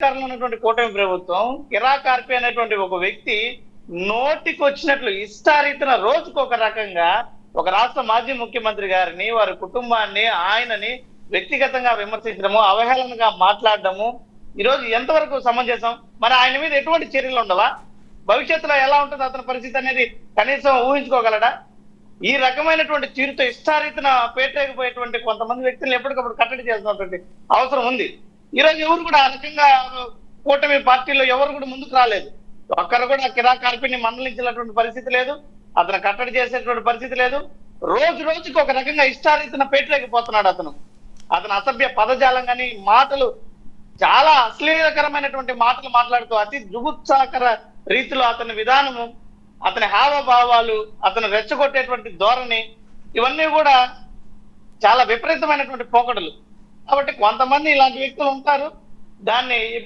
అధికారంలో ఉన్నటువంటి కూటమి ప్రభుత్వం కిరా కార్పి అనేటువంటి ఒక వ్యక్తి నోటికి వచ్చినట్లు ఇష్టారీతిన రోజుకు ఒక రకంగా ఒక రాష్ట్ర మాజీ ముఖ్యమంత్రి గారిని వారి కుటుంబాన్ని ఆయనని వ్యక్తిగతంగా విమర్శించడము అవహేళనగా మాట్లాడడము ఈరోజు ఎంతవరకు సమంజసం? మరి ఆయన మీద ఎటువంటి చర్యలు ఉండవా? భవిష్యత్తులో ఎలా ఉంటుంది అతని పరిస్థితి అనేది కనీసం ఊహించుకోగలడా? ఈ రకమైనటువంటి తీరుతో ఇష్టారీతిన పేటరేగిపోయేటువంటి కొంతమంది వ్యక్తులను ఎప్పటికప్పుడు కట్టడి చేసినటువంటి అవసరం ఉంది. ఈ రోజు ఎవరు కూడా ఆ రకంగా కూటమి పార్టీలో ఎవరు కూడా ముందుకు రాలేదు. ఒక్కరు కూడా కిరా కార్పిని మందలించినటువంటి పరిస్థితి లేదు, అతను కట్టడి చేసేటువంటి పరిస్థితి లేదు. రోజు రోజుకి ఒక రకంగా ఇష్టారీతిన పేటరేగిపోతున్నాడు అతను అసభ్య పదజాలం కానీ మాటలు చాలా అశ్లీలకరమైనటువంటి మాటలు మాట్లాడుతూ అతి జుగుత్సాకర రీతిలో అతని విధానము, అతని హావభావాలు, అతను రెచ్చగొట్టేటువంటి ధోరణి ఇవన్నీ కూడా చాలా విపరీతమైనటువంటి పోకడలు. కాబట్టి కొంతమంది ఇలాంటి వ్యక్తులు ఉంటారు, దాన్ని